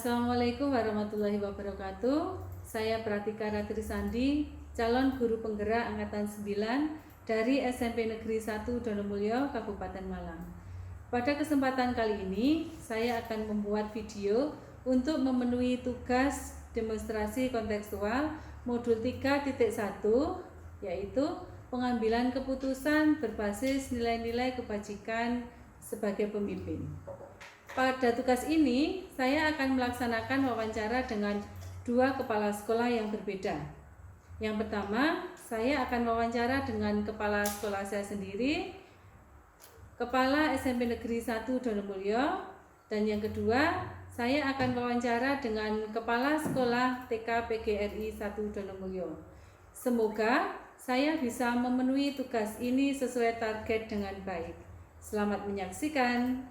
Assalamualaikum warahmatullahi wabarakatuh. Saya Pratika Ratri Sandi, calon guru penggerak angkatan 9 dari SMP Negeri 1 Donomulyo, Kabupaten Malang. Pada kesempatan kali ini, saya akan membuat video untuk memenuhi tugas demonstrasi kontekstual modul 3.1, yaitu pengambilan keputusan berbasis nilai-nilai kebajikan sebagai pemimpin. Pada tugas ini, saya akan melaksanakan wawancara dengan dua kepala sekolah yang berbeda. Yang pertama, saya akan wawancara dengan kepala sekolah saya sendiri, Kepala SMP Negeri 1 Donomulyo, dan yang kedua, saya akan wawancara dengan Kepala Sekolah TK PGRI 1 Donomulyo. Semoga saya bisa memenuhi tugas ini sesuai target dengan baik. Selamat menyaksikan.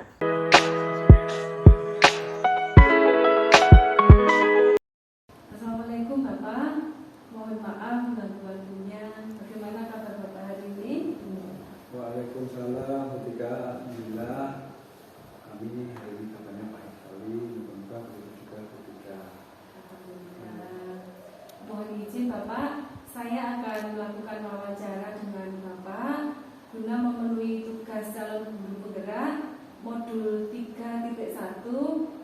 Assalamualaikum Bapak, mohon maaf ganggu-ganggunya. Bagaimana kabar Bapak hari ini? Waalaikumsalam, ketika alhamdulillah kami hari ini kabarnya baik sekali, semoga begitu juga ketika. Alhamdulillah. Mohon izin Bapak, saya akan melakukan wawancara dengan Bapak guna memenuhi tugas calon guru penggerak modul 3.1,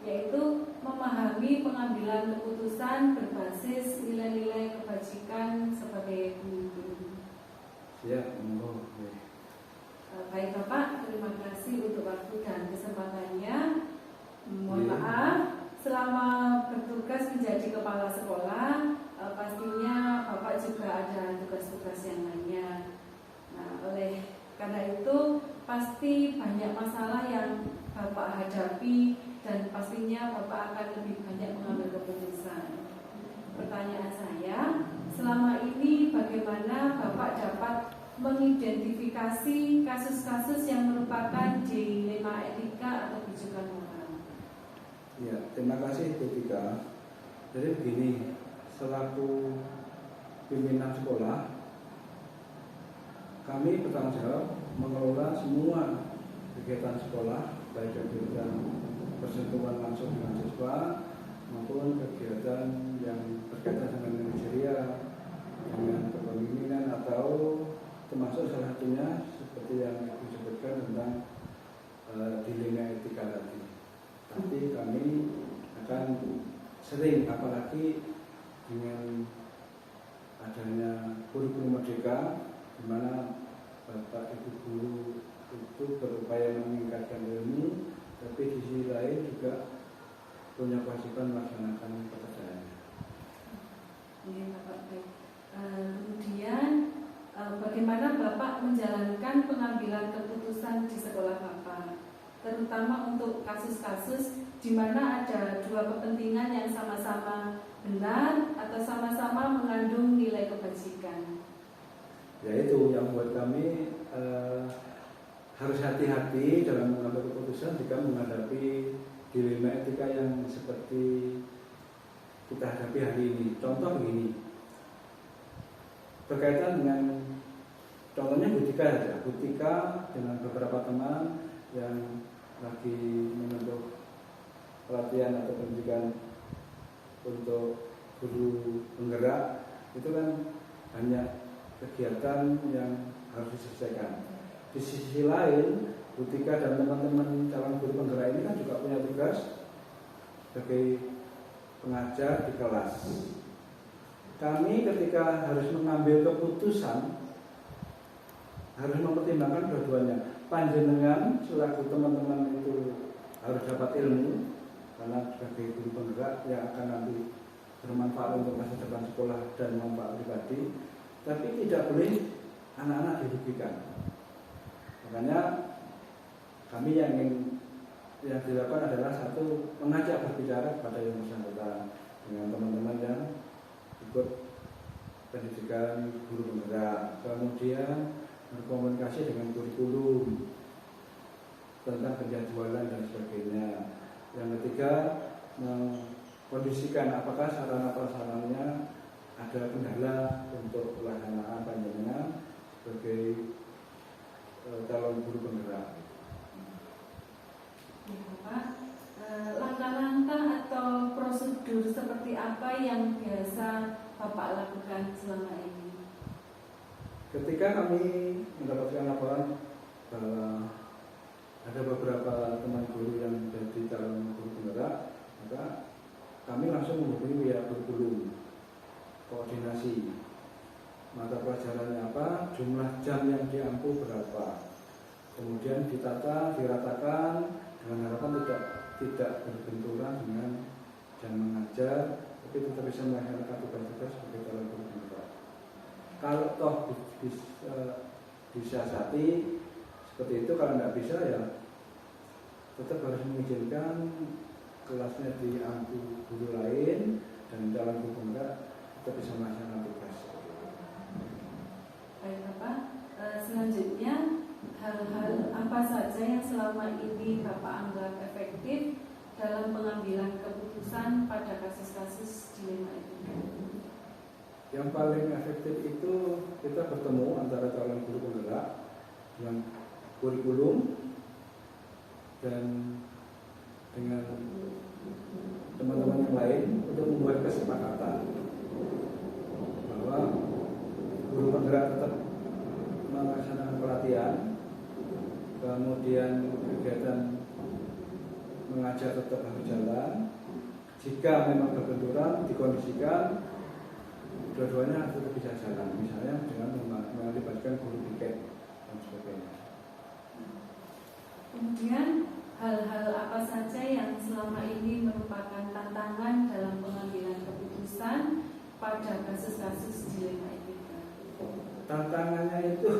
yaitu memahami pengambilan keputusan berbasis nilai-nilai kebajikan sebagai pemimpin. Siap, monggo. Baik Bapak, terima kasih untuk waktu dan kesempatannya. Mohon maaf, selama bertugas menjadi kepala sekolah, pastinya Bapak juga ada tugas-tugas yang lainnya. Nah, oleh karena itu pasti banyak masalah yang Bapak hadapi dan pastinya Bapak akan lebih banyak mengambil keputusan. Pertanyaan saya, selama ini bagaimana Bapak dapat mengidentifikasi kasus-kasus yang merupakan dilema etika atau pijakan moral? Ya, terima kasih ketika. Jadi begini, selaku pimpinan sekolah, kami bertanggung jawab mengelola semua kegiatan sekolah, baik kegiatan persentuhan langsung dengan siswa maupun kegiatan yang berkaitan dengan manajerial, dengan kepemimpinan, atau termasuk salah satunya seperti yang disebutkan tentang dilema etika tadi. Nanti kami akan sering, apalagi dengan adanya kurikulum merdeka, di mana Bapak Ibu guru itu berupaya meningkatkan ilmu, tapi di sisi lain juga punya kewajiban melaksanakan pekerjaannya. Iya Bapak, baik. Kemudian bagaimana Bapak menjalankan pengambilan keputusan di sekolah Bapak, terutama untuk kasus-kasus di mana ada dua kepentingan yang sama-sama benar atau sama-sama mengandung nilai kebajikan? Ya, itu yang buat kami harus hati-hati dalam mengambil keputusan jika menghadapi dilema etika yang seperti kita hadapi hari ini. Contoh begini, berkaitan dengan contohnya Butika dengan beberapa teman yang lagi menempuh pelatihan atau pendidikan untuk guru penggerak, itu kan banyak kegiatan yang harus diselesaikan. Di sisi lain, Butika dan teman-teman calon guru penggerak ini kan juga punya tugas sebagai pengajar di kelas. Kami ketika harus mengambil keputusan harus mempertimbangkan dua-duanya. Panjenengan selaku teman-teman itu harus dapat ilmu, karena sebagai guru penggerak yang akan nanti bermanfaat untuk masa depan sekolah dan manfaat pribadi. Tapi tidak boleh anak-anak dirugikan. Makanya kami yang dilakukan adalah satu, mengajak berbicara kepada yang bersangkutan dengan teman-teman yang ikut pendidikan guru penggerak, kemudian berkomunikasi dengan kurikulum tentang penjadwalan dan sebagainya. Yang ketiga, mengkondisikan apakah sarana prasarannya ada kendala untuk pelaksanaan panjenengan sebagai calon guru penggerak. Ya Bapak, langkah-langkah atau apa yang biasa Bapak lakukan selama ini? Ketika kami mendapatkan laporan bahwa ada beberapa teman guru yang menjadi calon guru penggerak, maka kami langsung menghubungi pihak kurikulum, koordinasi mata pelajarannya apa, jumlah jam yang diampu berapa, kemudian ditata, diratakan dengan harapan tidak berbenturan dengan jam mengajar, tapi tetap bisa melaksanakan tugas-tugas sebagai calon guru penggerak. Kalau toh disiasati seperti itu, kalau tidak bisa ya tetap harus mengizinkan kelasnya diampu guru lain dan calon guru penggerak tetap bisa melaksanakan tugas. Baik Bapak, selanjutnya hal-hal apa saja yang selama ini Bapak anggap efektif dalam pengambilan keputusan pada kasus-kasus dilema etika? Yang paling efektif itu kita bertemu antara calon guru penggerak dengan kurikulum dan dengan teman-teman yang lain untuk membuat kesepakatan bahwa guru penggerak tetap melaksanakan pelatihan, kemudian kegiatan mengajar tetap harus jalan. Jika memang berbenturan, dikondisikan dua-duanya tetap bisa jalan, misalnya dengan melibatkan guru piket dan sebagainya. Kemudian hal-hal apa saja yang selama ini merupakan tantangan dalam pengambilan keputusan pada kasus-kasus dilema etika? Tantangannya itu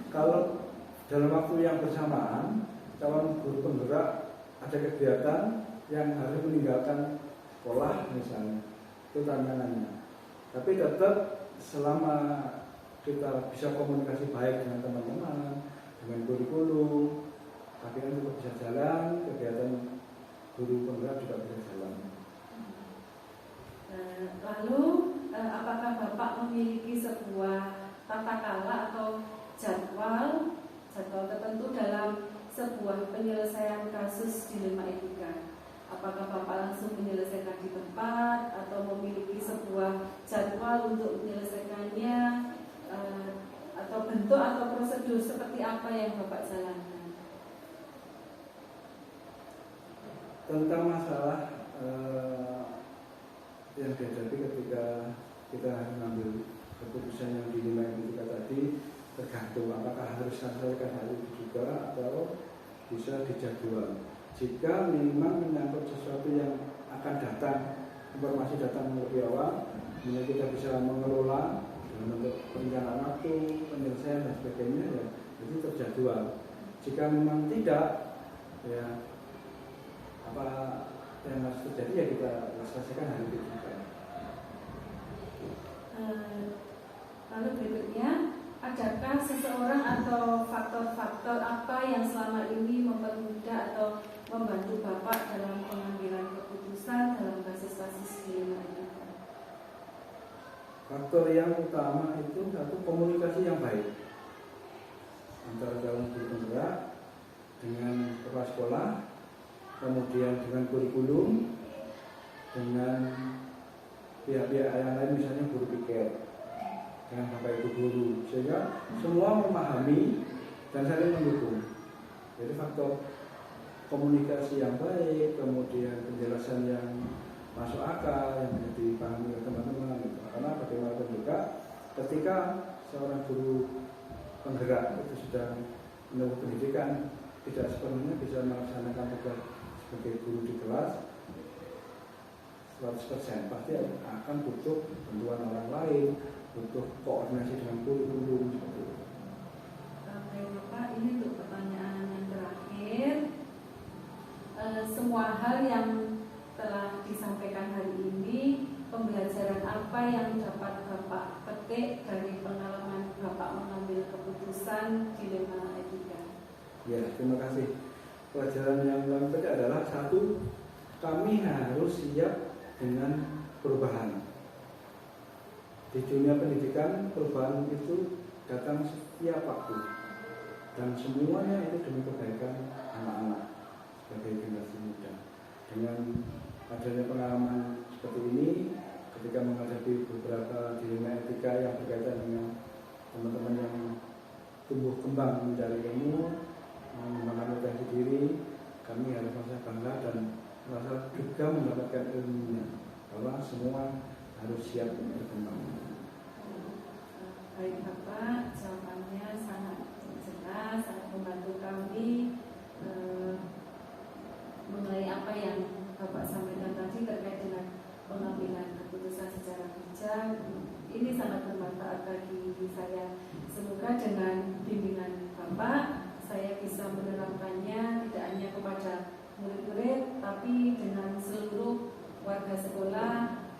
kalau dalam waktu yang bersamaan calon guru penggerak ada kegiatan yang harus meninggalkan sekolah misalnya, itu tantangannya. Tapi tetap selama kita bisa komunikasi baik dengan teman-teman, dengan kurikulum, akhirnya tetap bisa jalan, kegiatan guru penggerak juga bisa jalan. Lalu apakah Bapak memiliki sebuah tata kala atau jadwal tertentu dalam sebuah penyelesaian kasus dilema etika? Apakah Bapak langsung menyelesaikan di tempat atau memiliki sebuah jadwal untuk menyelesaikannya, atau bentuk atau prosedur seperti apa yang Bapak jalankan? Tentang masalah yang dihadapi ketika kita mengambil keputusan yang dilema etika tadi, tergantung apakah harus selesaikan hal itu juga atau bisa dijadwal. Jika memang menyangkut sesuatu yang akan datang, informasi datang lebih awal, kita bisa mengelola dalam bentuk perencanaan waktu, penyelesaian dan sebagainya, ya itu terjadwal. Jika memang tidak, ya apa yang harus terjadi ya kita selesaikan hari itu juga. Lalu berikutnya, adakah seseorang atau faktor-faktor apa yang selama ini mempermudah atau membantu Bapak dalam pengambilan keputusan dalam kasus-kasus dilema etika? Faktor yang utama itu satu, komunikasi yang baik antara calon guru penggerak dengan kepala sekolah, kemudian dengan kurikulum, dengan pihak-pihak yang lain, misalnya guru piket, dengan bapak ibu guru, sehingga semua memahami dan saling mendukung. Jadi faktor komunikasi yang baik, kemudian penjelasan yang masuk akal, yang bisa dipahami oleh teman-teman. Karena bagaimanapun juga ketika seorang guru penggerak itu sudah menempuh pendidikan, tidak sepenuhnya bisa melaksanakan tugas sebagai guru di kelas 100%, pasti akan butuh bantuan orang lain, butuh koordinasi dengan kurikulum seperti itu. Baik Bapak, ini untuk pertanyaan yang terakhir. Semua hal yang telah disampaikan hari ini, pembelajaran apa yang dapat Bapak petik dari pengalaman Bapak mengambil keputusan dilema etika? Ya, terima kasih. Pelajaran yang kami petik adalah satu, kami harus siap dengan perubahan. Di dunia pendidikan, perubahan itu datang setiap waktu dan semuanya itu demi kebaikan anak-anak sebagai generasi muda. Dengan adanya pengalaman seperti ini, ketika menghadapi beberapa dilema etika yang berkaitan dengan teman-teman yang tumbuh kembang mencari ilmu, mengembangkan potensi diri, kami harus merasa bangga dan merasa juga mendapatkan ilmunya, bahwa semua harus siap berkembang. Baik Bapak, jawabannya sangat jelas, sangat membantu kami mengenai apa yang Bapak sampaikan tadi terkait dengan pengambilan keputusan secara bijak. Ini sangat bermanfaat bagi saya. Semoga dengan bimbingan Bapak saya bisa menerapkannya tidak hanya kepada murid-murid, tapi dengan seluruh warga sekolah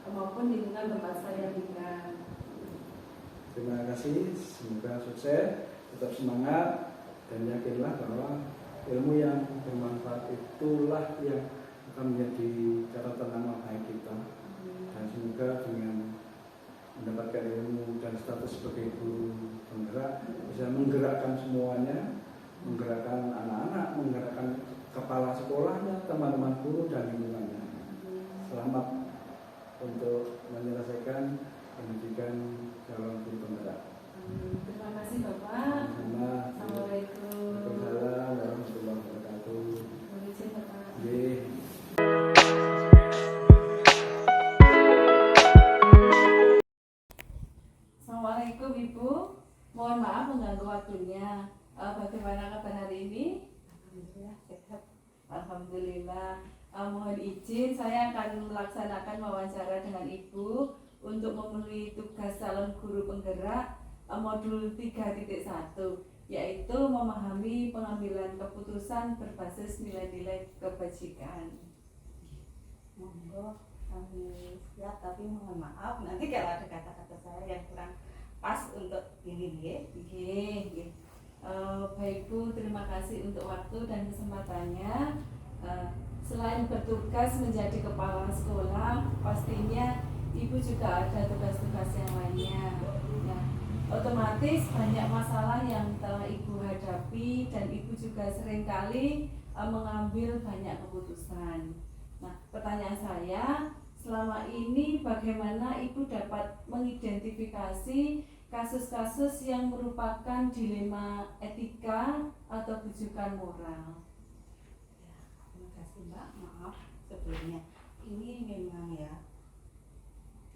maupun lingkungan tempat saya tinggal. Terima kasih, semoga sukses, tetap semangat, dan yakinlah bahwa ilmu yang bermanfaat itulah yang akan menjadi catatan nama baik kita. Dan semoga dengan mendapatkan ilmu dan status sebagai guru penggerak bisa menggerakkan semuanya, menggerakkan anak-anak, menggerakkan kepala sekolahnya, teman-teman guru dan lingkungannya. Selamat untuk menyelesaikan pendidikan calon guru penggerak. Terima kasih Bapak. Assalamualaikum. Waalaikumsalam warahmatullahi wabarakatuh. Mohon izin Bapak. Nggih. Assalamualaikum Ibu. Mohon maaf mengganggu waktunya. Bagaimana kabar hari ini? Alhamdulillah sehat. Alhamdulillah. Mohon izin saya akan melaksanakan wawancara dengan Ibu untuk memenuhi tugas calon guru penggerak modul 3.1, yaitu memahami pengambilan keputusan berbasis nilai-nilai kebajikan. Monggo kami siap, tapi mohon maaf nanti kalau ada kata-kata saya yang kurang pas untuk ini nggih. Nggih. Baik Bu, terima kasih untuk waktu dan kesempatannya. Selain bertugas menjadi kepala sekolah, pastinya Ibu juga ada tugas-tugas yang lainnya. Nah, otomatis banyak masalah yang telah Ibu hadapi dan Ibu juga seringkali mengambil banyak keputusan. Nah, pertanyaan saya, selama ini bagaimana Ibu dapat mengidentifikasi kasus-kasus yang merupakan dilema etika atau rujukan moral? Ya, terima kasih Mbak. Maaf sebelumnya. Ini memang ya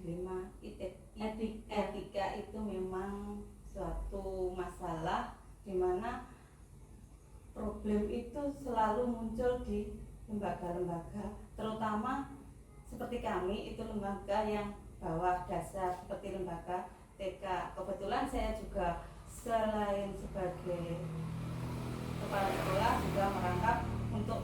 dilema etika itu memang suatu masalah di mana problem itu selalu muncul di lembaga-lembaga, terutama seperti kami itu lembaga yang bawah dasar seperti lembaga TK. Kebetulan saya juga selain sebagai kepala sekolah juga merangkap untuk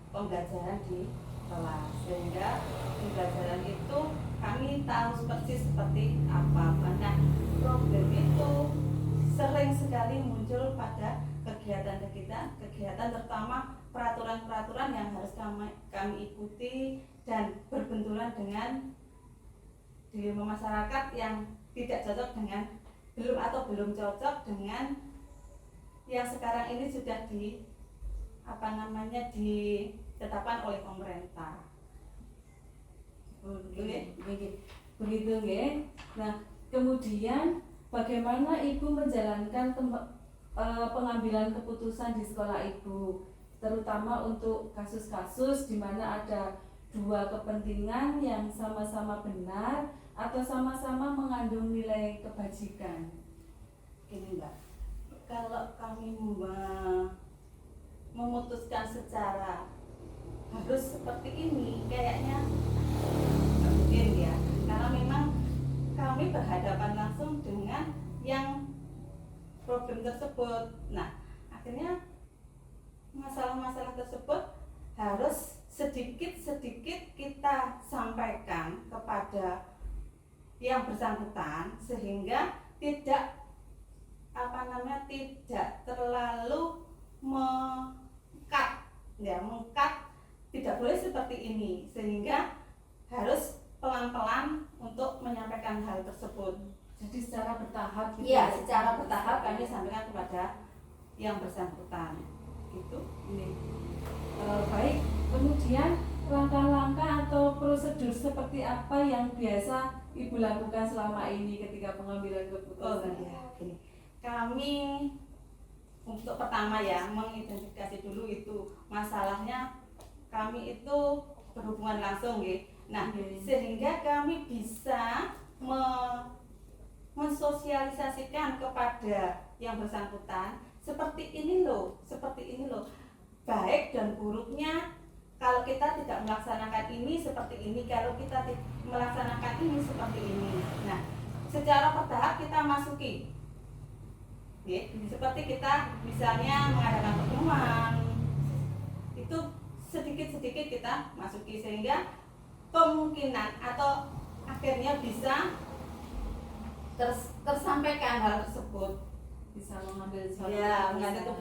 pembelajaran di kelas, sehingga pembelajaran itu kami tahu persis seperti apa. Nah, problem itu sering sekali muncul pada kegiatan terutama peraturan-peraturan yang harus kami ikuti dan berbenturan dengan dilema masyarakat yang tidak cocok dengan belum cocok dengan yang sekarang ini sudah ditetapkan oleh pemerintah. Begitu nggih. Nah, kemudian bagaimana Ibu menjalankan pengambilan keputusan di sekolah Ibu, terutama untuk kasus-kasus di mana ada dua kepentingan yang sama-sama benar atau sama-sama mengandung nilai kebajikan? Ini Mbak, kalau kami memutuskan secara harus seperti ini, kayaknya nggak mungkin ya, karena memang kami berhadapan langsung dengan yang problem tersebut. Nah, akhirnya masalah-masalah tersebut harus sedikit-sedikit kita sampaikan kepada yang bersangkutan, sehingga tidak terlalu mengkat, tidak boleh seperti ini, sehingga harus pelan-pelan untuk menyampaikan hal tersebut. Jadi secara bertahap gitu. Iya, secara bertahap kami sampaikan kepada yang bersangkutan. Gitu. Baik, kemudian langkah-langkah atau prosedur prosedur seperti apa yang biasa Ibu lakukan selama ini ketika pengambilan Oh keputusan? iya, gini. Kami untuk pertama ya mengidentifikasi dulu itu masalahnya, kami itu berhubungan langsung ya. Nah, sehingga kami bisa mensosialisasikan kepada yang bersangkutan seperti ini loh, baik dan buruknya kalau kita tidak melaksanakan ini seperti ini, kalau kita melaksanakan ini seperti ini. Nah, secara bertahap kita masuki, ya, seperti kita misalnya mengadakan pertemuan, itu sedikit-sedikit kita masuki sehingga kemungkinan atau akhirnya bisa tersampaikan hal tersebut, Bisa mengambil suatu ya, mengambil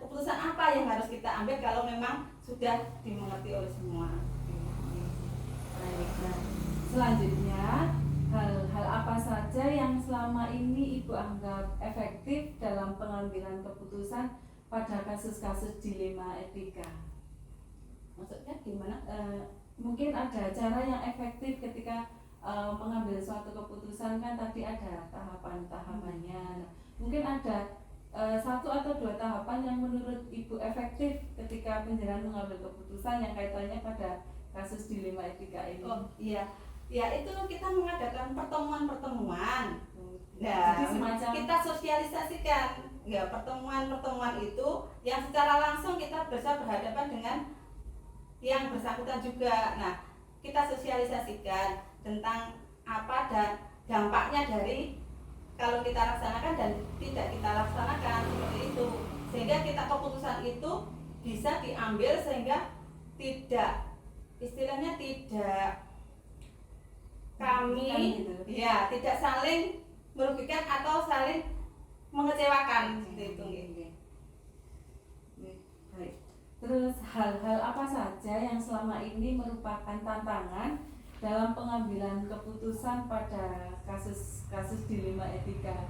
keputusan apa yang harus kita ambil kalau memang sudah dimengerti oleh semua. Baik, nah, selanjutnya hal-hal apa saja yang selama ini Ibu anggap efektif dalam pengambilan keputusan pada kasus-kasus dilema etika? Maksudnya gimana? Mungkin ada cara yang efektif ketika mengambil suatu keputusan, kan tadi ada tahapan-tahapannya. Mungkin ada 1 atau 2 tahapan yang menurut Ibu efektif ketika penjelasan mengambil keputusan yang kaitannya pada kasus dilema etika ini. Oh iya, ya itu kita mengadakan pertemuan-pertemuan. Nah, Jadi semacam kita sosialisasikan ya pertemuan-pertemuan itu yang secara langsung kita bisa berhadapan dengan yang bersangkutan juga. Nah, kita sosialisasikan tentang apa dan dampaknya dari kalau kita laksanakan dan tidak kita laksanakan, seperti itu, sehingga kita keputusan itu bisa diambil sehingga tidak, istilahnya tidak kami gitu. ya tidak saling merugikan atau saling mengecewakan, seperti itu. Baik. Terus hal-hal apa saja yang selama ini merupakan tantangan dalam pengambilan keputusan pada kasus-kasus dilema etika?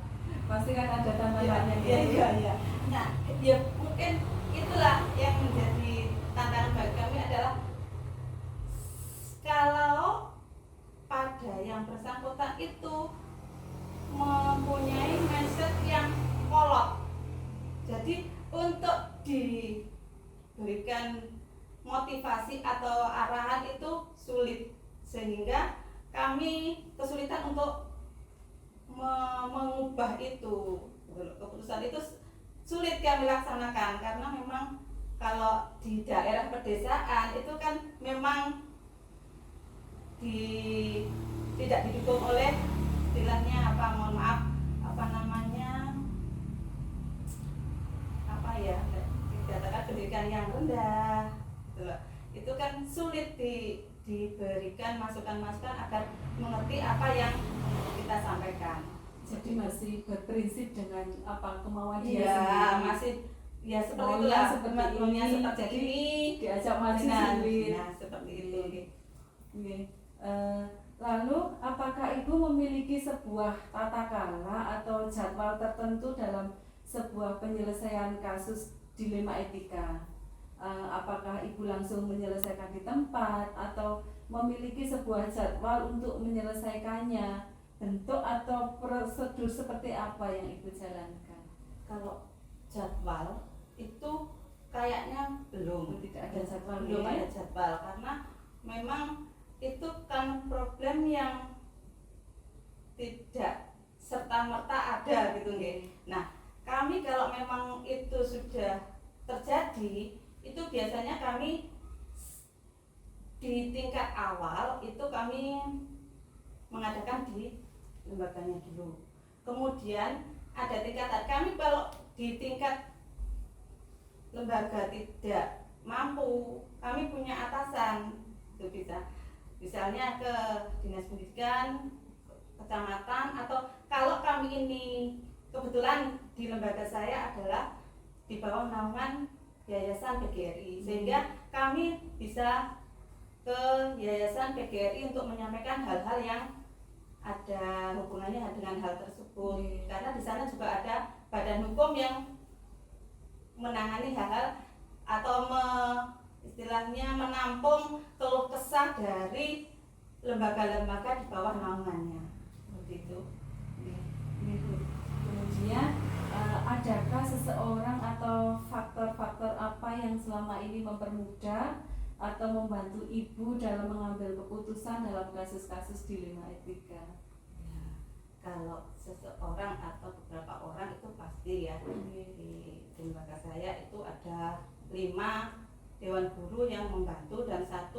Pasti kan ada tantangannya. Iya. Nah, ya mungkin itulah yang menjadi tantangan bagi kami adalah kalau pada yang bersangkutan itu mempunyai mindset yang kolot. Jadi untuk diberikan motivasi atau arahan itu sulit, sehingga kami kesulitan untuk mengubah itu. Keputusan itu sulit kami laksanakan karena memang kalau di daerah pedesaan itu kan memang tidak didukung oleh istilahnya mohon maaf, dikatakan pendidikan yang rendah gitu loh. Itu kan sulit diberikan masukan-masukan agar mengerti apa yang kita sampaikan. Jadi masih berprinsip dengan kemauan dia Iya, sendiri. masih ya seperti Maunya itulah, seperti maunya ini, seperti jadi ini, diajak maju nah, sendiri. seperti itu. Oke. Lalu apakah Ibu memiliki sebuah tata cara atau jadwal tertentu dalam sebuah penyelesaian kasus dilema etika? Apakah Ibu langsung menyelesaikan di tempat atau memiliki sebuah jadwal untuk menyelesaikannya? Bentuk atau prosedur seperti apa yang Ibu jalankan? Kalau jadwal itu kayaknya Tidak ada jadwal. belum ada jadwal karena memang itu kan problem yang tidak serta-merta ada gitu nggih. Nah, kami kalau memang itu sudah terjadi, itu biasanya kami di tingkat awal itu kami mengadakan di lembaganya dulu. Kemudian ada tingkatan, kami kalau di tingkat lembaga tidak mampu, kami punya atasan, itu bisa misalnya ke dinas pendidikan, kecamatan, atau kalau kami ini kebetulan di lembaga saya adalah di bawah naungan Yayasan PGRI, sehingga kami bisa ke Yayasan PGRI untuk menyampaikan hal-hal yang ada hubungannya dengan hal tersebut. Karena di sana juga ada badan hukum yang menangani hal-hal atau istilahnya menampung keluh kesah dari lembaga-lembaga di bawah naungannya. Seperti itu. Ini Bu. Kemudian adakah seseorang atau faktor-faktor apa yang selama ini mempermudah atau membantu Ibu dalam mengambil keputusan dalam kasus-kasus dilema etika? Ya, kalau seseorang atau beberapa orang itu pasti ya, di lembaga saya itu ada 5 dewan guru yang membantu dan 1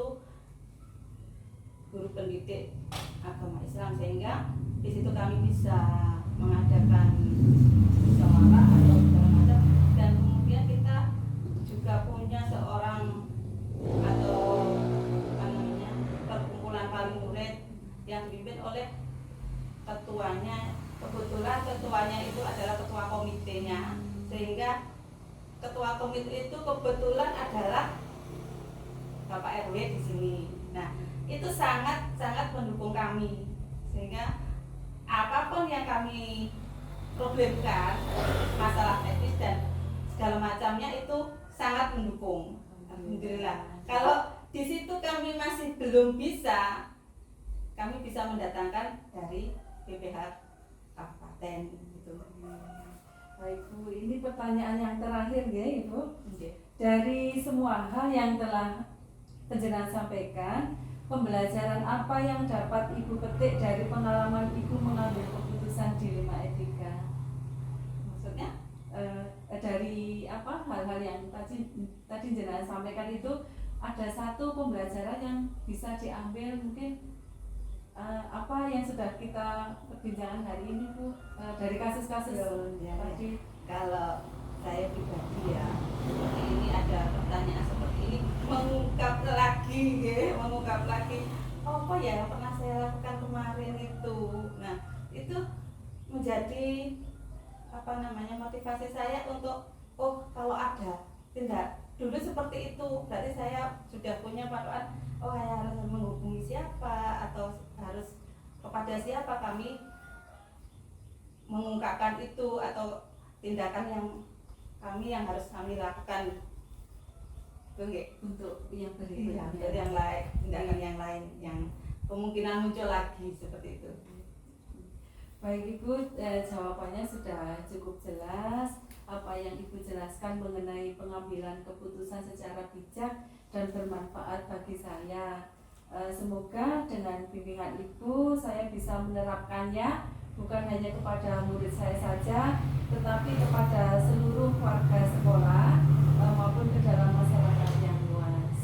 guru pendidik agama Islam, sehingga di situ kami bisa mengadakan musyawarah atau segala macam. Dan kemudian kita juga punya seorang atau apa namanya perkumpulan paling murid yang dipimpin oleh ketuanya. Kebetulan ketuanya itu adalah ketua komitenya, sehingga ketua komite itu kebetulan adalah Bapak RW di sini. Nah, itu sangat mendukung kami, sehingga apapun yang kami problemkan, masalah teknis dan segala macamnya itu sangat mendukung. Alhamdulillah. Kalau di situ kami masih belum bisa, kami bisa mendatangkan dari BPH Kabupaten gitu. Baik Bu, ini pertanyaan yang terakhir ya Ibu. Oke. Dari semua hal yang telah penjelasan sampaikan, pembelajaran apa yang dapat Ibu petik dari pengalaman Ibu mengambil keputusan dilema etika? Maksudnya? Dari apa hal-hal yang tadi jenengan sampaikan itu, ada satu pembelajaran yang bisa diambil mungkin apa yang sudah kita perbincangan hari ini Bu, dari kasus-kasus Ya. tadi. Kalau saya pribadi ya, seperti ini ada pertanyaan seperti ini, mengungkap lagi apa ya yang pernah saya lakukan kemarin itu. Nah, itu menjadi apa namanya motivasi saya untuk kalau ada tindak dulu seperti itu, berarti saya sudah punya patokan, saya harus menghubungi siapa atau harus kepada siapa kami mengungkapkan itu, atau tindakan yang harus kami lakukan Untuk yang iya, berikutnya. yang lain, tindakan yang lain yang kemungkinan muncul lagi seperti itu. Baik Ibu, jawabannya sudah cukup jelas. Apa yang Ibu jelaskan mengenai pengambilan keputusan secara bijak dan bermanfaat bagi saya. Semoga dengan bimbingan Ibu saya bisa menerapkannya bukan hanya kepada murid saya saja, tetapi kepada seluruh warga sekolah maupun ke dalam masyarakat yang luas.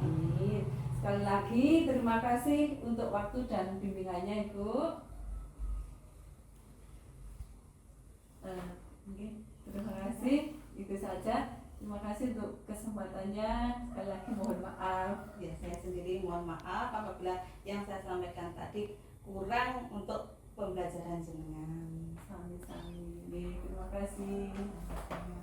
Amin. Sekali lagi terima kasih untuk waktu dan bimbingannya Ibu. Mungkin terima kasih, itu saja. Terima kasih untuk kesempatannya. Sekali lagi mohon maaf. Ya, saya sendiri mohon maaf apabila yang saya sampaikan tadi kurang untuk pembelajaran jenengan. Sami-sami. Terima kasih. Sama-sama.